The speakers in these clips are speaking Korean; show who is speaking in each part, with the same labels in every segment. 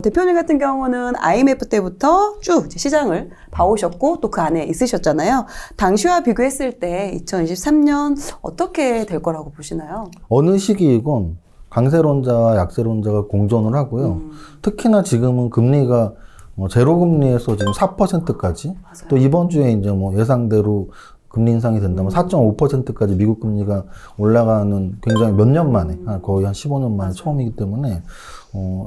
Speaker 1: 대표님 같은 경우는 IMF 때부터 쭉 이제 시장을 봐오셨고 또 그 안에 있으셨잖아요. 당시와 비교했을 때 2023년 어떻게 될 거라고 보시나요?
Speaker 2: 어느 시기이건 강세론자와 약세론자가 공존을 하고요. 특히나 지금은 금리가 제로금리에서 지금 4%까지 또 이번 주에 이제 예상대로 금리 인상이 된다면 4.5%까지 미국 금리가 올라가는 굉장히 몇 년 만에, 거의 한 15년 만에 처음이기 때문에,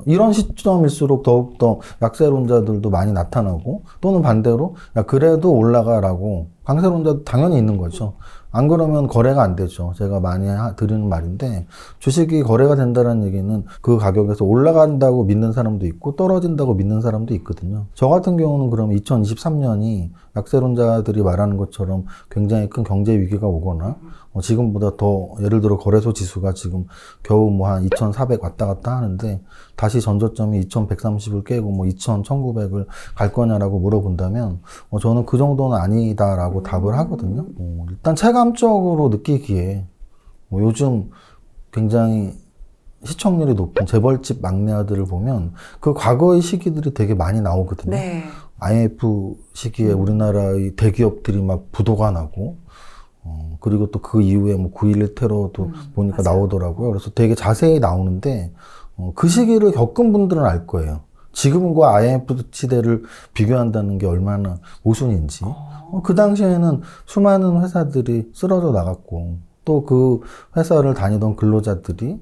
Speaker 2: 이런 시점일수록 더욱더 약세론자들도 많이 나타나고, 또는 반대로, 야, 그래도 올라가라고, 강세론자도 당연히 있는 거죠. 안 그러면 거래가 안 되죠. 제가 많이 드리는 말인데, 주식이 거래가 된다는 얘기는 그 가격에서 올라간다고 믿는 사람도 있고, 떨어진다고 믿는 사람도 있거든요. 저 같은 경우는 그러면 2023년이 약세론자들이 말하는 것처럼 굉장히 큰 경제 위기가 오거나, 지금보다 더, 예를 들어 거래소 지수가 지금 겨우 한 2,400 왔다 갔다 하는데, 다시 전저점이 2,130을 깨고 2,000, 1,900을 갈 거냐라고 물어본다면, 저는 그 정도는 아니다라고 답을 하거든요. 일단 체감적으로 느끼기에, 요즘 굉장히 시청률이 높은 재벌집 막내 아들을 보면, 그 과거의 시기들이 되게 많이 나오거든요.
Speaker 1: 네.
Speaker 2: IMF 시기에 우리나라의 대기업들이 막 부도가 나고, 그리고 또 그 이후에 9.11 테러도 보니까
Speaker 1: 맞아요.
Speaker 2: 나오더라고요. 그래서 되게 자세히 나오는데, 그 시기를 겪은 분들은 알 거예요. 지금과 IMF 시대를 비교한다는 게 얼마나 모순인지. 그 당시에는 수많은 회사들이 쓰러져 나갔고, 또 그 회사를 다니던 근로자들이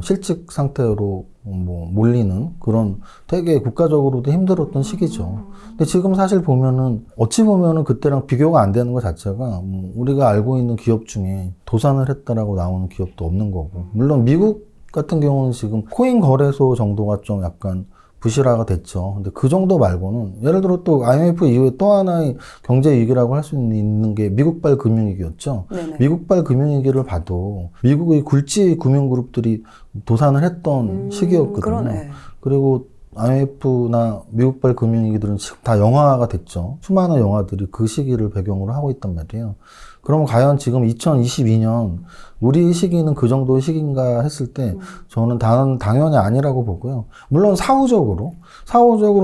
Speaker 2: 실직 상태로 몰리는 그런 되게 국가적으로도 힘들었던 시기죠. 근데 지금 사실 보면은 어찌 보면은 그때랑 비교가 안 되는 것 자체가 우리가 알고 있는 기업 중에 도산을 했다라고 나오는 기업도 없는 거고, 물론 미국 같은 경우는 지금 코인 거래소 정도가 좀 약간 부실화가 됐죠. 근데 그 정도 말고는 예를 들어 또 IMF 이후에 또 하나의 경제 위기라고 할 수 있는 게 미국발 금융위기였죠.
Speaker 1: 네네.
Speaker 2: 미국발 금융위기를 봐도 미국의 굴지 금융그룹들이 도산을 했던 시기였거든요.
Speaker 1: 그러네.
Speaker 2: 그리고 IMF나 미국발 금융위기들은 지금 다 영화화가 됐죠. 수많은 영화들이 그 시기를 배경으로 하고 있단 말이에요. 그럼 과연 지금 2022년 우리 시기는 그 정도의 시기인가 했을 때 저는 당연히 아니라고 보고요. 물론 사후적으로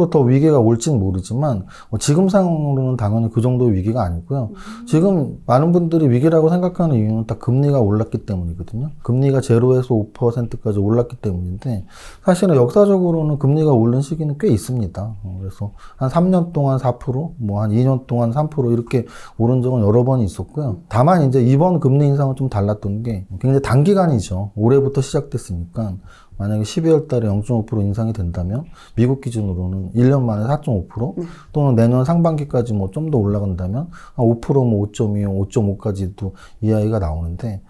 Speaker 2: 더 위기가 올진 모르지만 지금 상황으로는 당연히 그 정도의 위기가 아니고요. 지금 많은 분들이 위기라고 생각하는 이유는 다 금리가 올랐기 때문이거든요. 금리가 제로에서 5%까지 올랐기 때문인데 사실은 역사적으로는 금리가 오른 시기는 꽤 있습니다. 그래서 한 3년 동안 4%, 한 2년 동안 3% 이렇게 오른 적은 여러 번 있었고요. 다만 이제 이번 금리 인상은 좀 달랐던 게 굉장히 단기간이죠. 올해부터 시작됐으니까 만약에 12월 달에 0.5% 인상이 된다면 미국 기준으로는 1년 만에 4.5% 또는 내년 상반기까지 좀 더 올라간다면 5% 5.25, 5.5까지도 이하이가 나오는데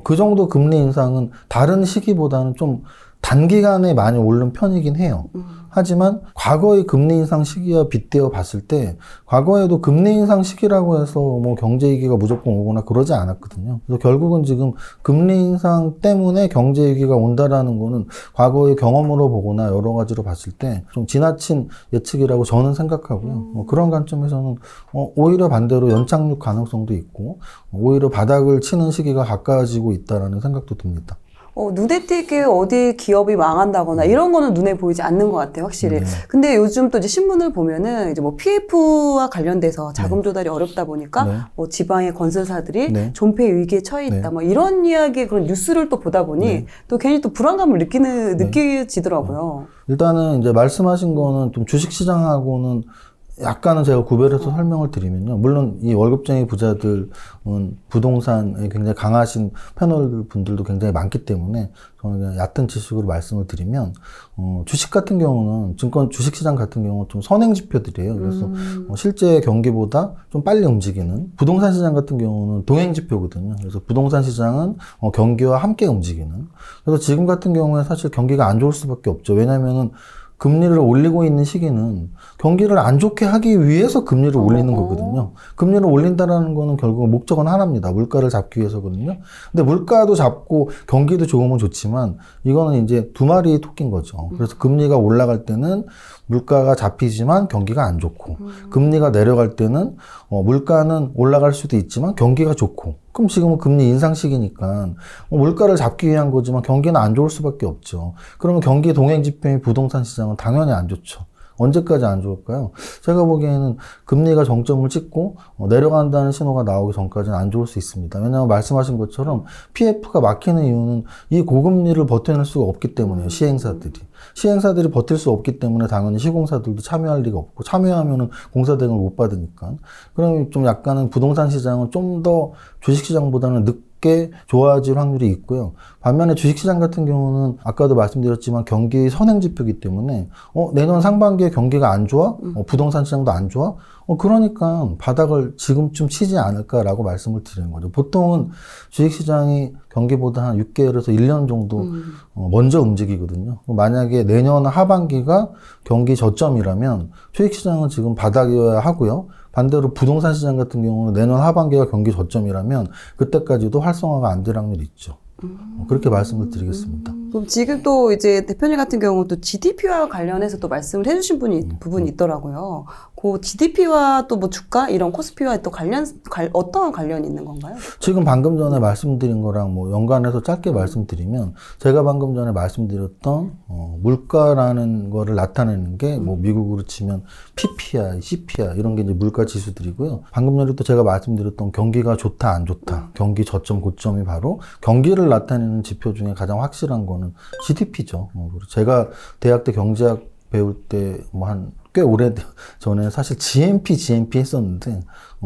Speaker 2: 그 정도 금리 인상은 다른 시기보다는 좀 단기간에 많이 오른 편이긴 해요. 하지만 과거의 금리 인상 시기와 빗대어 봤을 때 과거에도 금리 인상 시기라고 해서 경제 위기가 무조건 오거나 그러지 않았거든요. 그래서 결국은 지금 금리 인상 때문에 경제 위기가 온다라는 거는 과거의 경험으로 보거나 여러 가지로 봤을 때 좀 지나친 예측이라고 저는 생각하고요. 그런 관점에서는 오히려 반대로 연착륙 가능성도 있고 오히려 바닥을 치는 시기가 가까워지고 있다라는 생각도 듭니다.
Speaker 1: 눈에 띄게 어디 기업이 망한다거나 이런 거는 눈에 보이지 않는 것 같아요, 확실히.
Speaker 2: 네.
Speaker 1: 근데 요즘 또 이제 신문을 보면은 이제 PF와 관련돼서 자금 조달이 어렵다 보니까
Speaker 2: 네.
Speaker 1: 지방의 건설사들이
Speaker 2: 네.
Speaker 1: 존폐 위기에 처해 있다.
Speaker 2: 네.
Speaker 1: 이런 이야기 그런 뉴스를 또 보다 보니
Speaker 2: 네.
Speaker 1: 또 괜히 또 불안감을 느끼지더라고요.
Speaker 2: 일단은 이제 말씀하신 거는 좀 주식시장하고는 약간은 제가 구별해서 설명을 드리면요. 물론 이 월급쟁이 부자들은 부동산에 굉장히 강하신 패널 분들도 굉장히 많기 때문에 저는 그냥 얕은 지식으로 말씀을 드리면 주식 같은 경우는 주식시장 같은 경우는 좀 선행 지표들이에요. 그래서 실제 경기보다 좀 빨리 움직이는 부동산 시장 같은 경우는 동행 지표거든요. 그래서 부동산 시장은 경기와 함께 움직이는. 그래서 지금 같은 경우에 사실 경기가 안 좋을 수밖에 없죠. 왜냐면은 금리를 올리고 있는 시기는 경기를 안 좋게 하기 위해서 금리를 올리는 거거든요. 금리를 올린다는 거는 결국 목적은 하나입니다. 물가를 잡기 위해서거든요. 근데 물가도 잡고 경기도 좋으면 좋지만 이거는 이제 두 마리의 토끼인 거죠. 그래서 금리가 올라갈 때는 물가가 잡히지만 경기가 안 좋고 금리가 내려갈 때는 물가는 올라갈 수도 있지만 경기가 좋고 그럼 지금은 금리 인상 시기니까 물가를 잡기 위한 거지만 경기는 안 좋을 수밖에 없죠. 그러면 경기 동행 지표인 부동산 시장은 당연히 안 좋죠. 언제까지 안 좋을까요? 제가 보기에는 금리가 정점을 찍고 내려간다는 신호가 나오기 전까지는 안 좋을 수 있습니다. 왜냐하면 말씀하신 것처럼 PF가 막히는 이유는 이 고금리를 버텨낼 수가 없기 때문이에요. 시행사들이 버틸 수 없기 때문에 당연히 시공사들도 참여할 리가 없고, 참여하면은 공사 대금을 못 받으니까. 그러면 좀 약간은 부동산 시장은 좀 더 주식시장보다는 늦게 좋아질 확률이 있고요. 반면에 주식시장 같은 경우는 아까도 말씀드렸지만 경기 선행지표이기 때문에 내년 상반기에 경기가 안 좋아? 부동산 시장도 안 좋아? 그러니까 바닥을 지금쯤 치지 않을까라고 말씀을 드리는 거죠. 보통은 주식시장이 경기보다 한 6개월에서 1년 정도 먼저 움직이거든요. 만약에 내년 하반기가 경기 저점이라면 주식시장은 지금 바닥이어야 하고요. 반대로 부동산 시장 같은 경우는 내년 하반기가 경기 저점이라면 그때까지도 활성화가 안 될 확률이 있죠. 그렇게 말씀을 드리겠습니다.
Speaker 1: 그럼 지금 또 이제 대표님 같은 경우도 GDP와 관련해서 또 말씀을 해주신 부분이 있더라고요. 그 GDP와 또 뭐 주가 이런 코스피와 또 어떤 관련이 있는 건가요?
Speaker 2: 지금 방금 전에 말씀드린 거랑 뭐 연관해서 짧게 말씀드리면 제가 방금 전에 말씀드렸던 물가라는 거를 나타내는 게 뭐 미국으로 치면 PPI, CPI 이런 게 이제 물가 지수들이고요. 방금 전에 또 제가 말씀드렸던 경기가 좋다 안 좋다, 경기 저점 고점이 바로 경기를 나타내는 지표 중에 가장 확실한 거는 GDP죠. 제가 대학 때 경제학 배울 때 뭐 한 꽤 오래 전에 사실 GNP 했었는데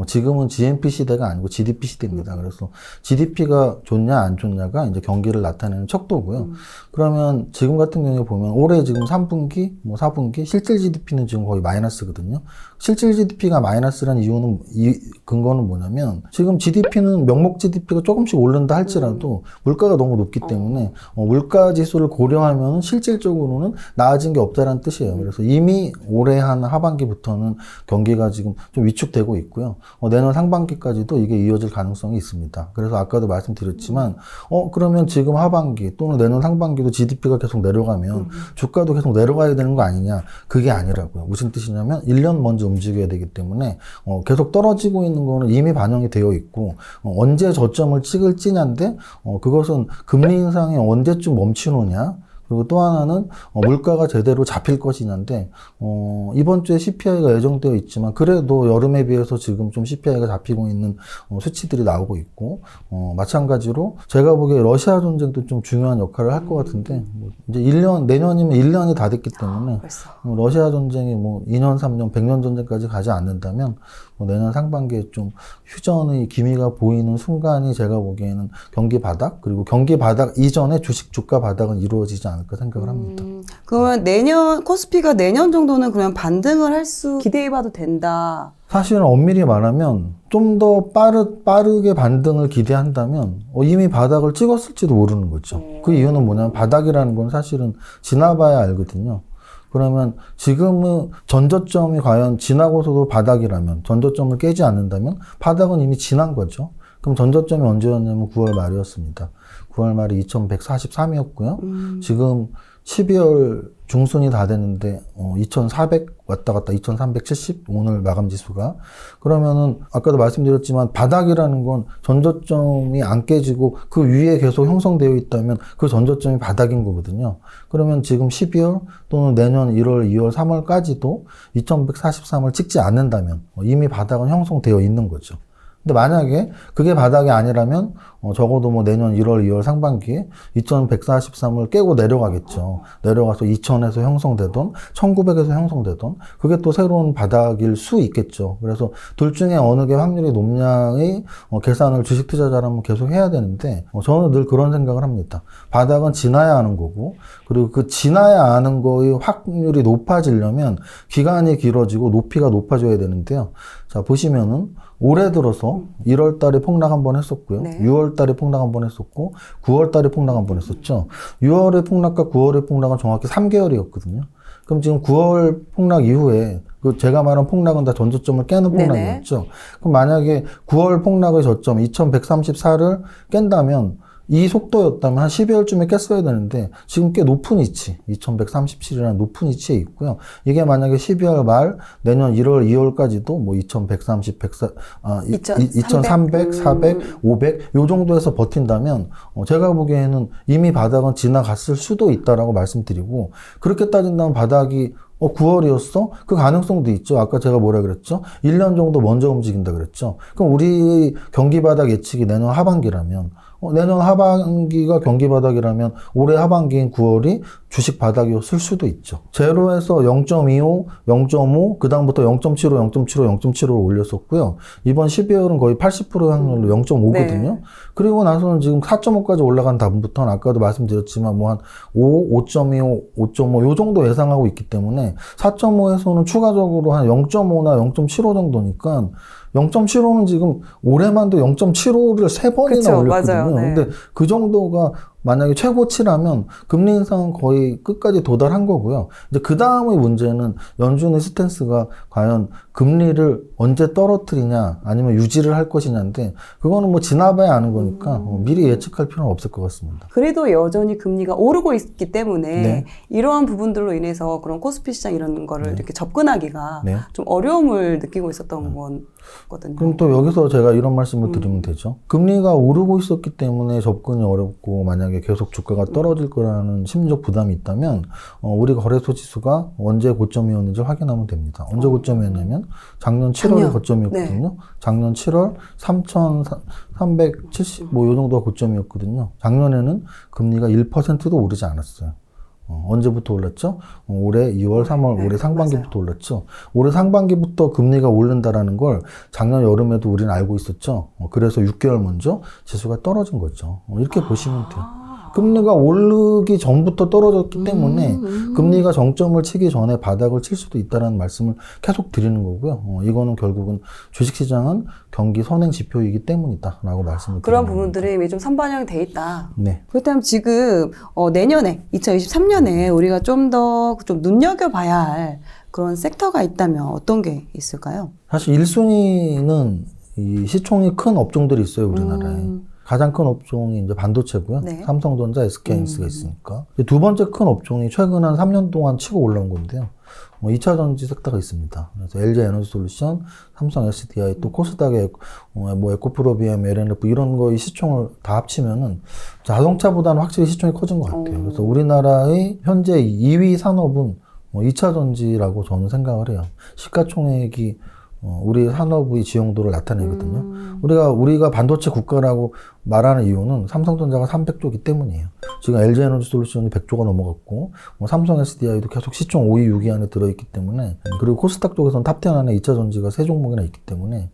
Speaker 2: 지금은 GNP 시대가 아니고 GDP 시대입니다. 그래서 GDP가 좋냐 안 좋냐가 이제 경기를 나타내는 척도고요. 그러면 지금 같은 경우에 보면 올해 지금 3분기, 뭐 4분기 실질 GDP는 지금 거의 마이너스거든요. 실질 GDP가 마이너스라는 이유는 근거는 뭐냐면 지금 GDP는 명목 GDP가 조금씩 오른다 할지라도 물가가 너무 높기 때문에 물가 지수를 고려하면 실질적으로는 나아진 게 없다라는 뜻이에요. 그래서 이미 올해 한 하반기부터는 경기가 지금 좀 위축되고 있고요. 내년 상반기까지도 이게 이어질 가능성이 있습니다. 그래서 아까도 말씀드렸지만 그러면 지금 하반기 또는 내년 상반기도 GDP가 계속 내려가면 주가도 계속 내려가야 되는 거 아니냐? 그게 아니라고요. 무슨 뜻이냐면 1년 먼저 움직여야 되기 때문에 계속 떨어지고 있는 거는 이미 반영이 되어 있고 언제 저점을 찍을지냐인데 그것은 금리 인상이 언제쯤 멈추느냐? 그리고 또 하나는 물가가 제대로 잡힐 것이냐인데 이번 주에 CPI가 예정되어 있지만 그래도 여름에 비해서 지금 좀 CPI가 잡히고 있는 수치들이 나오고 있고 마찬가지로 제가 보기에 러시아 전쟁도 좀 중요한 역할을 할 것 같은데 이제 내년이면 1년이 다 됐기 때문에 러시아 전쟁이 뭐 2년, 3년, 100년 전쟁까지 가지 않는다면 내년 상반기에 좀 휴전의 기미가 보이는 순간이 제가 보기에는 경기 바닥 그리고 경기 바닥 이전에 주가 바닥은 이루어지지 않을까 생각을 합니다.
Speaker 1: 그러면 코스피가 내년 정도는 그러면 반등을 기대해봐도 된다.
Speaker 2: 사실은 엄밀히 말하면 좀 더 빠르게 반등을 기대한다면 이미 바닥을 찍었을지도 모르는 거죠. 그 이유는 뭐냐면 바닥이라는 건 사실은 지나봐야 알거든요. 그러면 지금은 전저점이 과연 지나고서도 바닥이라면 전저점을 깨지 않는다면 바닥은 이미 지난 거죠. 그럼 전저점이 언제였냐면 9월 말이었습니다. 9월 말이 2143이었고요. 지금 12월 중순이 다 됐는데 2400 왔다 갔다 2370 오늘 마감 지수가 그러면은 아까도 말씀드렸지만 바닥이라는 건 전저점이 안 깨지고 그 위에 계속 형성되어 있다면 그 전저점이 바닥인 거거든요. 그러면 지금 12월 또는 내년 1월, 2월, 3월까지도 2143을 찍지 않는다면 이미 바닥은 형성되어 있는 거죠. 근데 만약에 그게 바닥이 아니라면 적어도 뭐 내년 1월, 2월 상반기에 2143을 깨고 내려가겠죠. 내려가서 2000에서 형성되던 1900에서 형성되던 그게 또 새로운 바닥일 수 있겠죠. 그래서 둘 중에 어느 게 확률이 높냐의 계산을 주식 투자자라면 계속 해야 되는데 저는 늘 그런 생각을 합니다. 바닥은 지나야 하는 거고 그리고 그 지나야 하는 거의 확률이 높아지려면 기간이 길어지고 높이가 높아져야 되는데요. 자, 보시면은 올해 들어서 1월 달에 폭락 한번 했었고요.
Speaker 1: 네.
Speaker 2: 6월 달에 폭락 한번 했었고 9월 달에 폭락 한번 했었죠. 6월의 폭락과 9월의 폭락은 정확히 3개월이었거든요. 그럼 지금 9월 폭락 이후에 제가 말한 폭락은 다 전저점을 깨는 폭락이었죠. 그럼 만약에 9월 폭락의 저점 2134를 깬다면 이 속도였다면 한 12월쯤에 깼어야 되는데 지금 꽤 높은 위치, 2137이라는 높은 위치에 있고요. 이게 만약에 12월 말 내년 1월, 2월까지도 뭐 2130, 2300, 400, 500 요 정도에서 버틴다면 제가 보기에는 이미 바닥은 지나갔을 수도 있다라고 말씀드리고, 그렇게 따진다면 바닥이 9월이었어? 그 가능성도 있죠. 아까 제가 뭐라 그랬죠? 1년 정도 먼저 움직인다 그랬죠. 그럼 우리 경기 바닥 예측이 내년 하반기라면, 내년 하반기가 경기 바닥이라면 올해 하반기인 9월이 주식 바닥이었을 수도 있죠. 제로에서 0.25, 0.5, 그 다음부터 0.75, 0.75, 0.75를 올렸었고요. 이번 12월은 거의 80% 확률로 0.5거든요.
Speaker 1: 네.
Speaker 2: 그리고 나서는 지금 4.5까지 올라간 다음부터는 아까도 말씀드렸지만 뭐 한 5, 5.25, 5.5 요 정도 예상하고 있기 때문에 4.5에서는 추가적으로 한 0.5나 0.75 정도니까 0.75는 지금 올해만도 0.75를 3번이나
Speaker 1: 그쵸,
Speaker 2: 올렸거든요.
Speaker 1: 맞아요. 네.
Speaker 2: 근데 그 정도가 만약에 최고치라면 금리 인상은 거의 끝까지 도달한 거고요. 이제 그 다음의 문제는 연준의 스탠스가 과연 금리를 언제 떨어뜨리냐 아니면 유지를 할 것이냐인데, 그거는 뭐 지나봐야 아는 거니까 미리 예측할 필요는 없을 것 같습니다.
Speaker 1: 그래도 여전히 금리가 오르고 있기 때문에
Speaker 2: 네.
Speaker 1: 이러한 부분들로 인해서 그런 코스피 시장 이런 거를 이렇게 접근하기가
Speaker 2: 네.
Speaker 1: 좀 어려움을 느끼고 있었던 거거든요.
Speaker 2: 그럼 또 여기서 제가 이런 말씀을 드리면 되죠. 금리가 오르고 있었기 때문에 접근이 어렵고 만약에 계속 주가가 떨어질 거라는 심리적 부담이 있다면 우리 거래소 지수가 언제 고점이었는지 확인하면 됩니다. 언제 고점이었냐면 작년 7월에 고점이었거든요.
Speaker 1: 네.
Speaker 2: 작년 7월 3,370 뭐 요 정도가 고점이었거든요. 작년에는 금리가 1%도 오르지 않았어요. 언제부터 올랐죠? 올해 2월, 3월,
Speaker 1: 네,
Speaker 2: 올해 상반기부터
Speaker 1: 맞아요.
Speaker 2: 올랐죠. 올해 상반기부터 금리가 오른다라는 걸 작년 여름에도 우리는 알고 있었죠. 그래서 6개월 먼저 지수가 떨어진 거죠. 이렇게 보시면 돼요. 금리가 오르기 전부터 떨어졌기 때문에 금리가 정점을 치기 전에 바닥을 칠 수도 있다는 말씀을 계속 드리는 거고요. 이거는 결국은 주식시장은 경기 선행 지표이기 때문이다라고 말씀을 드리는
Speaker 1: 그런
Speaker 2: 겁니다.
Speaker 1: 부분들이 이미 좀 선반영이 돼 있다.
Speaker 2: 네.
Speaker 1: 그렇다면 지금 내년에 2023년에 우리가 좀 더 좀 눈여겨봐야 할 그런 섹터가 있다면 어떤 게 있을까요?
Speaker 2: 사실 1순위는 이 시총이 큰 업종들이 있어요, 우리나라에. 가장 큰 업종이 이제 반도체고요.
Speaker 1: 네.
Speaker 2: 삼성전자, SK하이닉스가 있으니까. 두 번째 큰 업종이 최근 한 3년 동안 치고 올라온 건데요. 2차 전지 섹터가 있습니다. 그래서 LG 에너지솔루션, 삼성 SDI, 또 코스닥의 뭐 에코프로비엠, LNF 이런 거의 시총을 다 합치면은 자동차보다는 확실히 시총이 커진 것 같아요. 그래서 우리나라의 현재 2위 산업은 2차 전지라고 저는 생각을 해요. 시가총액이 우리 산업의 지용도를 나타내거든요. 우리가 반도체 국가라고 말하는 이유는 삼성전자가 300조기 때문이에요. 지금 LG에너지솔루션이 100조가 넘어갔고, 삼성 SDI도 계속 시총 5위, 6위 안에 들어있기 때문에, 그리고 코스닥 쪽에서는 탑10 안에 2차 전지가 3종목이나 있기 때문에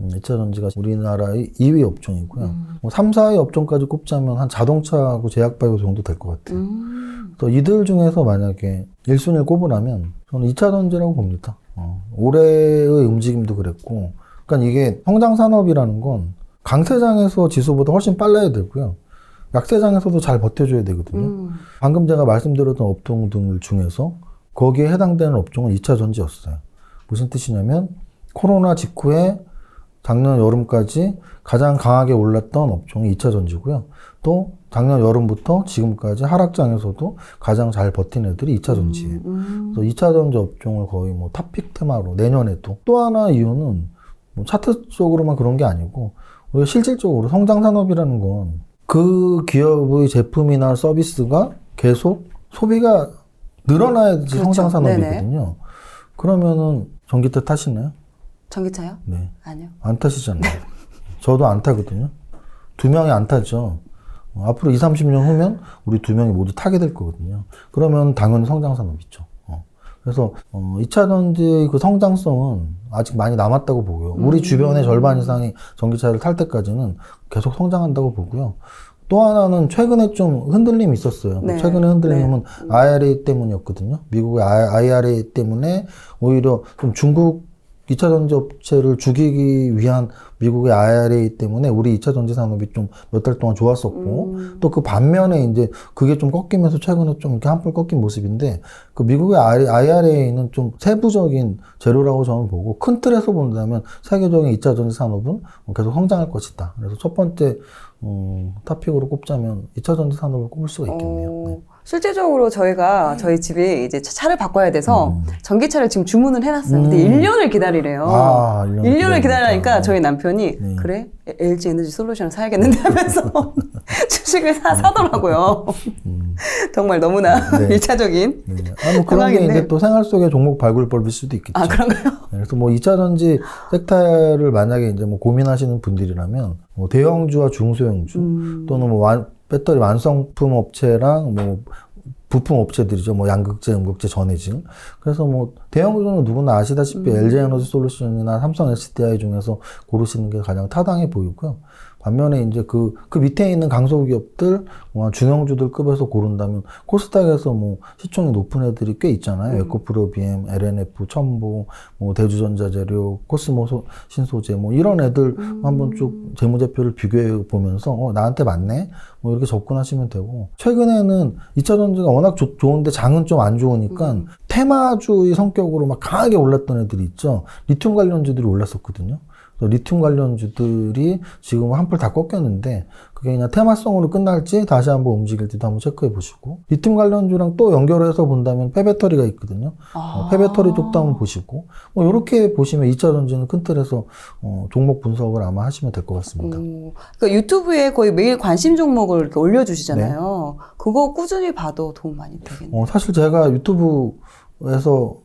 Speaker 2: 2차 전지가 우리나라의 2위 업종이고요. 3, 4위 업종까지 꼽자면 한 자동차하고 제약바이오 정도 될 것 같아요. 그래서 이들 중에서 만약에 1순위를 꼽으라면 저는 2차 전지라고 봅니다. 올해의 움직임도 그랬고, 그러니까 이게 성장 산업이라는 건 강세장에서 지수보다 훨씬 빨라야 되고요. 약세장에서도 잘 버텨줘야 되거든요. 방금 제가 말씀드렸던 업종들 중에서 거기에 해당되는 업종은 2차 전지였어요. 무슨 뜻이냐면 코로나 직후에 작년 여름까지 가장 강하게 올랐던 업종이 2차 전지고요. 또 작년 여름부터 지금까지 하락장에서도 가장 잘 버틴 애들이 2차 전지예요. 그래서 2차 전지 업종을 거의 뭐 탑픽 테마로 내년에도. 또 하나 이유는 뭐 차트적으로만 그런 게 아니고 우리가 실질적으로 성장 산업이라는 건 그 기업의 제품이나 서비스가 계속 소비가 늘어나야지
Speaker 1: 그렇죠.
Speaker 2: 성장 산업이거든요.
Speaker 1: 네네.
Speaker 2: 그러면은 전기차 타시나요?
Speaker 1: 전기차요?
Speaker 2: 네.
Speaker 1: 아니요.
Speaker 2: 안 타시잖아요. 저도 안 타거든요. 2명이 안 타죠. 앞으로 20, 30년 후면 우리 2명이 모두 타게 될 거거든요. 그러면 당연히 성장산업이죠. 그래서 2차 전지의 그 성장성은 아직 많이 남았다고 보고요. 우리 주변의 절반 이상이 전기차를 탈 때까지는 계속 성장한다고 보고요. 또 하나는 최근에 좀 흔들림이 있었어요.
Speaker 1: 네.
Speaker 2: 최근에 흔들림은 IRA 때문이었거든요. 미국의 IRA 때문에 오히려 좀 중국 2차 전지 업체를 죽이기 위한 미국의 IRA 때문에 우리 2차 전지 산업이 좀 몇 달 동안 좋았었고, 또 그 반면에 이제 그게 좀 꺾이면서 최근에 좀 이렇게 한풀 꺾인 모습인데, 그 미국의 IRA는 좀 세부적인 재료라고 저는 보고, 큰 틀에서 본다면 세계적인 2차 전지 산업은 계속 성장할 것이다. 그래서 첫 번째, 토픽으로 꼽자면 2차 전지 산업을 꼽을 수가 있겠네요. 네.
Speaker 1: 실제적으로 저희 집이 이제 차를 바꿔야 돼서 전기차를 지금 주문을 해놨어요. 근데 1년을 기다리래요. 1년을 기다리니까 저희 남편이 그래? LG 에너지 솔루션을 사야겠는데 하면서 주식을 사더라고요. 정말 너무나
Speaker 2: 네.
Speaker 1: 1차적인
Speaker 2: 뭐 그런 게 이제 또 생활 속의 종목 발굴법일 수도 있겠죠.
Speaker 1: 아, 그런가요?
Speaker 2: 그래서 뭐 2차 전지 섹터를 만약에 이제 뭐 고민하시는 분들이라면 뭐 대형주와 중소형주 또는 뭐 배터리 완성품 업체랑 뭐 부품 업체들이죠. 뭐 양극재, 음극재, 전해질. 그래서 뭐 대형주는 누구나 아시다시피 LG 에너지 솔루션이나 삼성 SDI 중에서 고르시는 게 가장 타당해 보이고요. 반면에 이제 그 밑에 있는 강소기업들, 뭐 중형주들 급에서 고른다면 코스닥에서 뭐 시총이 높은 애들이 꽤 있잖아요. 에코프로 BM, LNF, 첨보, 뭐 대주전자재료, 코스모 신소재, 뭐 이런 애들 한번 쭉 재무제표를 비교해 보면서 나한테 맞네? 뭐 이렇게 접근하시면 되고, 최근에는 2차 전지가 워낙 좋은데 장은 좀 안 좋으니까 테마주의 성격으로 막 강하게 올랐던 애들이 있죠. 리튬 관련주들이 올랐었거든요. 리튬 관련주들이 지금 한풀 다 꺾였는데 그게 그냥 테마성으로 끝날지 다시 한번 움직일지도 한번 체크해 보시고, 리튬 관련주랑 또 연결해서 본다면 폐배터리가 있거든요. 폐배터리 쪽도 한번 보시고, 뭐 이렇게 보시면 2차 전지는 큰 틀에서 종목 분석을 아마 하시면 될 것 같습니다.
Speaker 1: 그러니까 유튜브에 거의 매일 관심 종목을 이렇게 올려주시잖아요. 네. 그거 꾸준히 봐도 도움 많이 되겠네요.
Speaker 2: 사실 제가 유튜브에서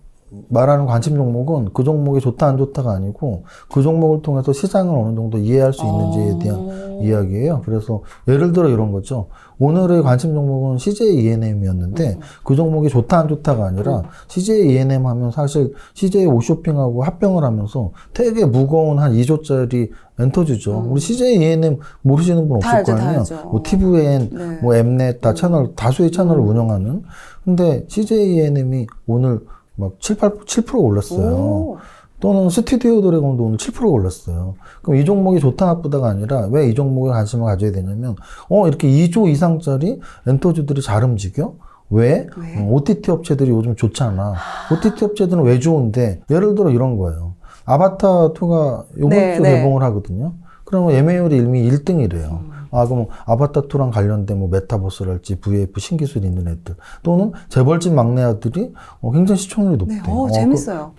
Speaker 2: 말하는 관심 종목은 그 종목이 좋다 안 좋다가 아니고 그 종목을 통해서 시장을 어느 정도 이해할 수 있는지에 대한 이야기예요. 그래서 예를 들어 이런 거죠. 오늘의 관심 종목은 CJ E&M이었는데 그 종목이 좋다 안 좋다가 아니라 CJ E&M 하면 사실 CJ 오쇼핑하고 합병을 하면서 되게 무거운 한 2조짜리 엔터주죠. 우리 CJ E&M 모르시는 분 없을 거 아니에요. 뭐 TVN,
Speaker 1: 네.
Speaker 2: 뭐 엠넷 다 채널, 다수의 채널을 운영하는. 근데 CJ E&M이 오늘 막 7% 올랐어요. 또는 스튜디오 드래곤도 오늘 7% 올랐어요. 그럼 이 종목이 좋다 나쁘다가 아니라 왜 이 종목에 관심을 가져야 되냐면 이렇게 2조 이상짜리 엔터주들이 잘 움직여? 왜? OTT 업체들이 요즘 좋잖아. OTT 업체들은 왜 좋은데? 예를 들어 이런 거예요. 아바타 2가 이번 주 개봉을 하거든요. 그러면 예매율이 이미 1등이래요. 그럼 아바타 2랑 관련된 뭐 메타버스랄지 VF 신기술이 있는 애들 또는 재벌집 막내 아들이 굉장히 시청률이 높대요.
Speaker 1: 네, 재밌어요.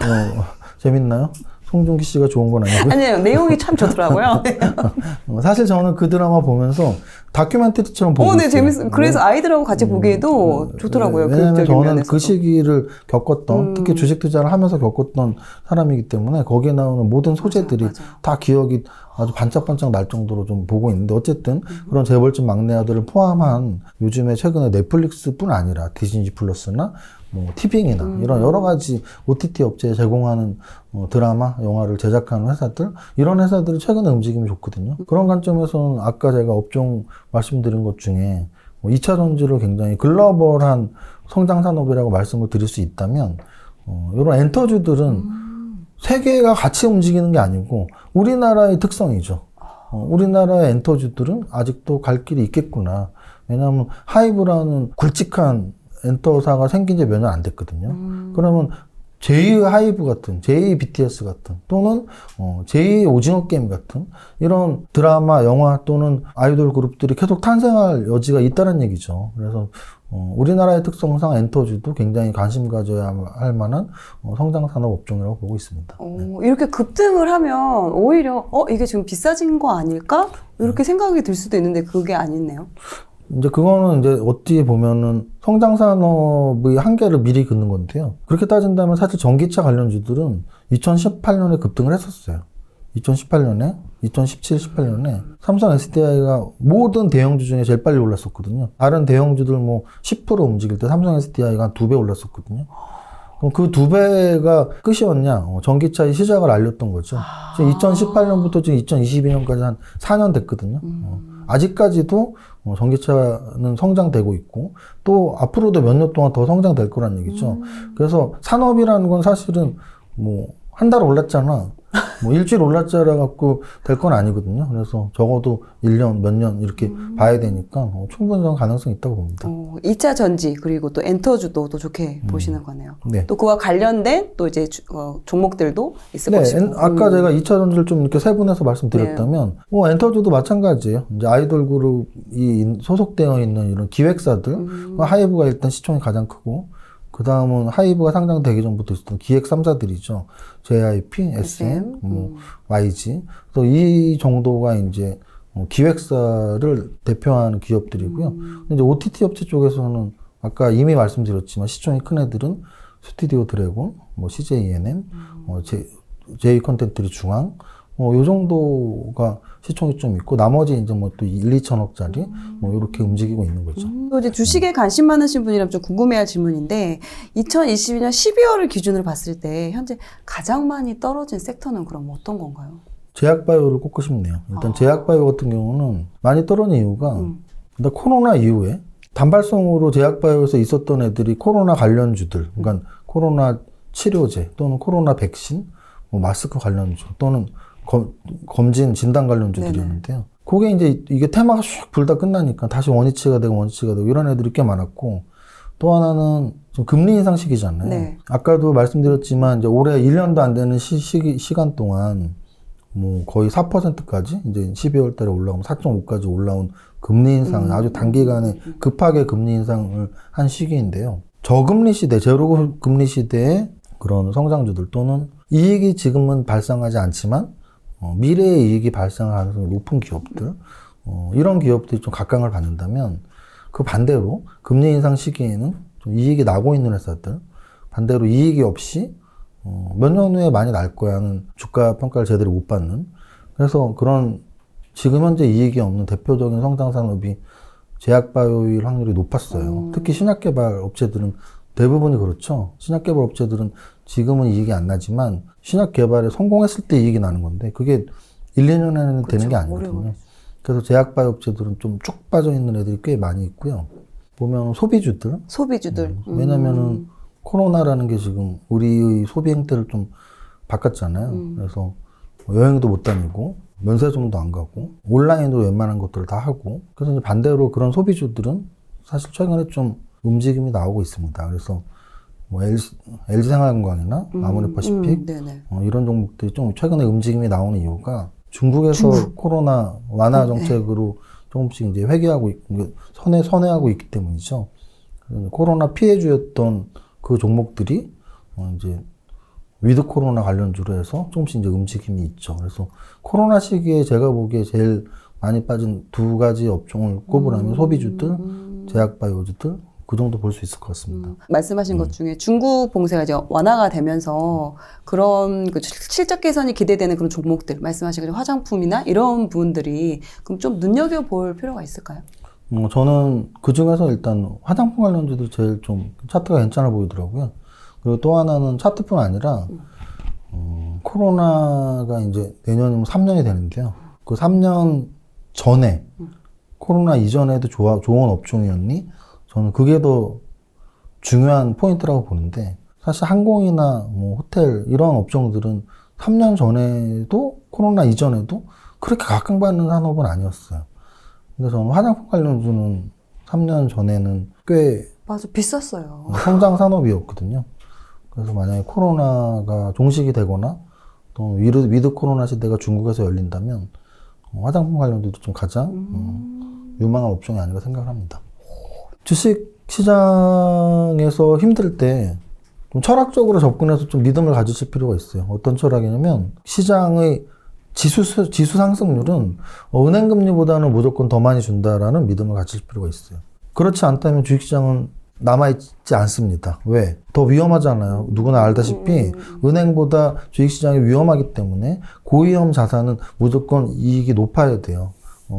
Speaker 2: 재밌나요? 송중기 씨가 좋은 건 아니고요.
Speaker 1: 아니에요. 내용이 참 좋더라고요.
Speaker 2: 사실 저는 그 드라마 보면서 다큐멘터리처럼 보고
Speaker 1: 네,
Speaker 2: 있어요.
Speaker 1: 재밌어요. 그래서 아이들하고 같이 보기에도 좋더라고요.
Speaker 2: 왜냐하면 저는
Speaker 1: 면에서도.
Speaker 2: 그 시기를 겪었던, 특히 주식 투자를 하면서 겪었던 사람이기 때문에 거기에 나오는 모든 소재들이
Speaker 1: 맞아.
Speaker 2: 다 기억이 아주 반짝반짝 날 정도로 좀 보고 있는데, 어쨌든 그런 재벌집 막내 아들을 포함한 요즘에 최근에 넷플릭스뿐 아니라 디즈니 플러스나 뭐 티빙이나 이런 여러 가지 OTT 업체에 제공하는 드라마, 영화를 제작하는 회사들, 이런 회사들이 최근에 움직임이 좋거든요. 그런 관점에서는 아까 제가 업종 말씀드린 것 중에 2차 전지를 굉장히 글로벌한 성장 산업이라고 말씀을 드릴 수 있다면, 이런 엔터주들은 세계가 같이 움직이는 게 아니고 우리나라의 특성이죠. 우리나라의 엔터주들은 아직도 갈 길이 있겠구나. 왜냐하면 하이브라는 굵직한 엔터사가 생긴 지 몇 년 안 됐거든요. 그러면 제2의 하이브 같은, 제2의 BTS 같은, 또는 제2의 오징어 게임 같은 이런 드라마, 영화 또는 아이돌 그룹들이 계속 탄생할 여지가 있다는 얘기죠. 그래서 우리나라의 특성상 엔터주도 굉장히 관심 가져야 할 만한 성장 산업 업종이라고 보고 있습니다.
Speaker 1: 이렇게 급등을 하면 오히려 이게 지금 비싸진 거 아닐까? 이렇게 생각이 들 수도 있는데 그게 아니네요.
Speaker 2: 이제 그거는 이제 어찌 보면은 성장 산업의 한계를 미리 긋는 건데요. 그렇게 따진다면 사실 전기차 관련주들은 2018년에 급등을 했었어요. 2018년에, 2017, 18년에 삼성 SDI가 모든 대형주 중에 제일 빨리 올랐었거든요. 다른 대형주들 뭐 10% 움직일 때 삼성 SDI가 한 2배 올랐었거든요. 그럼 그 2배가 끝이었냐? 전기차의 시작을 알렸던 거죠. 지금 2018년부터 지금 2022년까지 한 4년 됐거든요. 아직까지도 전기차는 성장되고 있고 또 앞으로도 몇 년 동안 더 성장될 거란 얘기죠. 그래서 산업이라는 건 사실은 뭐 한 달 올랐잖아. 뭐 일주일 올랐잖아 갖고 될 건 아니거든요. 그래서 적어도 1년, 몇 년 이렇게 봐야 되니까 충분히 가능성이 있다고 봅니다.
Speaker 1: 2차 전지 그리고 또 엔터주도 또 좋게 보시는 거네요.
Speaker 2: 네.
Speaker 1: 또 그와 관련된 또 이제 종목들도 있을
Speaker 2: 네,
Speaker 1: 것이고.
Speaker 2: 아까 제가 2차 전지를 좀 이렇게 세분해서 말씀드렸다면, 뭐 엔터주도 마찬가지예요. 이제 아이돌 그룹이 소속되어 있는 이런 기획사들, 하이브가 일단 시총이 가장 크고, 그 다음은 하이브가 상장되기 전부터 있었던 기획 3사들이죠. JIP, SM, YG. 그래서 이 정도가 이제 기획사를 대표하는 기업들이고요. 이제 OTT 업체 쪽에서는 아까 이미 말씀드렸지만 시총이 큰 애들은 스튜디오 드래곤, 뭐 CJ ENM, J 컨텐츠리 중앙, 요 정도가 시총이 좀 있고, 나머지 이제 뭐 또 1, 2천억짜리, 뭐 이렇게 움직이고 있는 거죠.
Speaker 1: 또 이제 주식에 관심 많으신 분이라면 좀 궁금해할 질문인데, 2022년 12월을 기준으로 봤을 때, 현재 가장 많이 떨어진 섹터는 그럼 어떤 건가요?
Speaker 2: 제약바이오를 꼽고 싶네요. 일단 제약바이오 같은 경우는 많이 떨어진 이유가, 일단 코로나 이후에 단발성으로 제약바이오에서 있었던 애들이 코로나 관련주들, 그러니까 코로나 치료제 또는 코로나 백신, 뭐 마스크 관련주 또는 검진 진단 관련주들이었는데요. 그게 이제 이게 테마가 슉 불다 끝나니까 다시 원위치가 되고 이런 애들이 꽤 많았고, 또 하나는 좀 금리 인상 시기잖아요.
Speaker 1: 네.
Speaker 2: 아까도 말씀드렸지만 이제 올해 1년도 안 되는 시간 동안 뭐 거의 4%까지 이제 12월 달에 올라오면 4.5까지 올라온 금리 인상, 아주 단기간에 급하게 금리 인상을 한 시기인데요. 저금리 시대, 제로 금리 시대의 그런 성장주들 또는 이익이 지금은 발생하지 않지만 미래의 이익이 발생할 가능성이 높은 기업들, 이런 기업들이 좀 각광을 받는다면, 그 반대로 금리 인상 시기에는 좀 이익이 나고 있는 회사들, 반대로 이익이 없이 몇 년 후에 많이 날 거야 하는 주가 평가를 제대로 못 받는, 그래서 그런 지금 현재 이익이 없는 대표적인 성장 산업이 제약바이오일 확률이 높았어요. 특히 신약개발 업체들은 대부분이 그렇죠. 신약개발 업체들은 지금은 이익이 안 나지만 신약개발에 성공했을 때 이익이 나는 건데 그게 1, 2년에는 되는 게 아니거든요. 그래서 제약바이오 업체들은 좀 쭉 빠져 있는 애들이 꽤 많이 있고요. 보면 소비주들. 왜냐면은 코로나라는 게 지금 우리의 소비 행태를 좀 바꿨잖아요. 그래서 여행도 못 다니고 면세점도 안 가고 온라인으로 웬만한 것들을 다 하고, 그래서 이제 반대로 그런 소비주들은 사실 최근에 좀 움직임이 나오고 있습니다. 그래서 뭐 LG생활건강이나 아모레퍼시픽 이런 종목들이 좀 최근에 움직임이 나오는 이유가 중국에서 코로나 완화 정책으로 조금씩 이제 회귀하고 선회하고 있기 때문이죠. 코로나 피해주였던 그 종목들이 이제 위드 코로나 관련주로 해서 조금씩 이제 움직임이 있죠. 그래서 코로나 시기에 제가 보기에 제일 많이 빠진 두 가지 업종을 꼽으라면 소비주들, 제약바이오주들, 그 정도 볼 수 있을 것 같습니다.
Speaker 1: 말씀하신 것 중에 중국 봉쇄가 이제 완화가 되면서 그런 그 실적 개선이 기대되는 그런 종목들, 말씀하신 그 화장품이나 이런 부분들이 그럼 좀 눈여겨볼 필요가 있을까요?
Speaker 2: 저는 그 중에서 일단 화장품 관련주들이 제일 좀 차트가 괜찮아 보이더라고요. 그리고 또 하나는 차트뿐 아니라 코로나가 이제 내년이면 3년이 되는데요. 그 3년 전에 코로나 이전에도 좋은 업종이었니? 저는 그게 더 중요한 포인트라고 보는데, 사실 항공이나 뭐 호텔 이런 업종들은 3년 전에도 코로나 이전에도 그렇게 각광받는 산업은 아니었어요. 근데 저는 화장품 관련주는 3년 전에는 꽤
Speaker 1: 맞아, 비쌌어요.
Speaker 2: 성장 산업이었거든요. 그래서 만약에 코로나가 종식이 되거나 또 위드 코로나 시대가 중국에서 열린다면 화장품 관련주도 좀 가장 유망한 업종이 아닌가 생각을 합니다. 주식 시장에서 힘들 때 좀 철학적으로 접근해서 좀 믿음을 가지실 필요가 있어요. 어떤 철학이냐면, 시장의 지수 상승률은 은행 금리보다는 무조건 더 많이 준다라는 믿음을 가질 필요가 있어요. 그렇지 않다면 주식시장은 남아있지 않습니다. 왜? 더 위험하잖아요. 누구나 알다시피 은행보다 주식시장이 위험하기 때문에 고위험 자산은 무조건 이익이 높아야 돼요.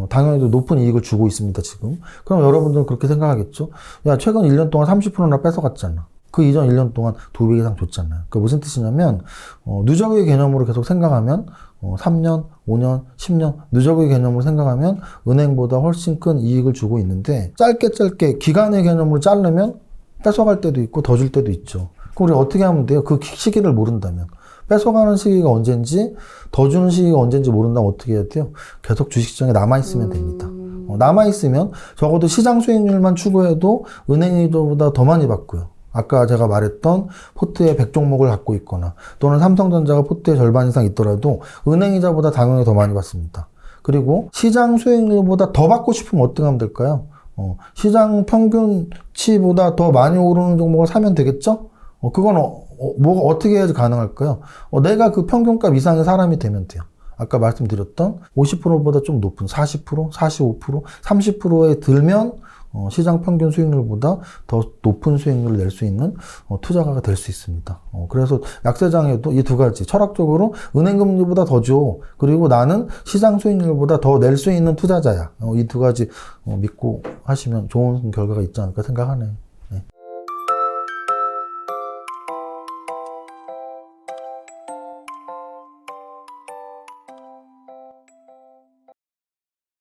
Speaker 2: 당연히 높은 이익을 주고 있습니다, 지금. 그럼 여러분들은 그렇게 생각하겠죠? 야, 최근 1년 동안 30%나 뺏어갔잖아. 그 이전 1년 동안 2배 이상 줬잖아요. 그게 무슨 뜻이냐면, 누적의 개념으로 계속 생각하면, 3년, 5년, 10년, 누적의 개념으로 생각하면 은행보다 훨씬 큰 이익을 주고 있는데, 짧게 기간의 개념으로 자르면 뺏어갈 때도 있고 더 줄 때도 있죠. 그럼 우리 어떻게 하면 돼요? 그 시기를 모른다면. 뺏어가는 시기가 언젠지, 더 주는 시기가 언젠지 모른다면 어떻게 해야 돼요? 계속 주식시장에 남아있으면 됩니다. 남아있으면 적어도 시장 수익률만 추구해도 은행이 저보다 더 많이 받고요. 아까 제가 말했던 포트에 100종목을 갖고 있거나 또는 삼성전자가 포트의 절반 이상 있더라도 은행이자보다 당연히 더 많이 받습니다. 그리고 시장 수익률보다 더 받고 싶으면 어떻게 하면 될까요? 시장 평균치보다 더 많이 오르는 종목을 사면 되겠죠? 그건 뭐가 어떻게 해야지 가능할까요? 내가 그 평균값 이상의 사람이 되면 돼요. 아까 말씀드렸던 50%보다 좀 높은 40%, 45%, 30%에 들면 시장 평균 수익률보다 더 높은 수익률을 낼 수 있는 투자가가 될 수 있습니다. 그래서 약세장에도 이 두 가지 철학적으로 은행금리보다 더 줘. 그리고 나는 시장 수익률보다 더 낼 수 있는 투자자야. 이 두 가지 믿고 하시면 좋은 결과가 있지 않을까 생각하네요.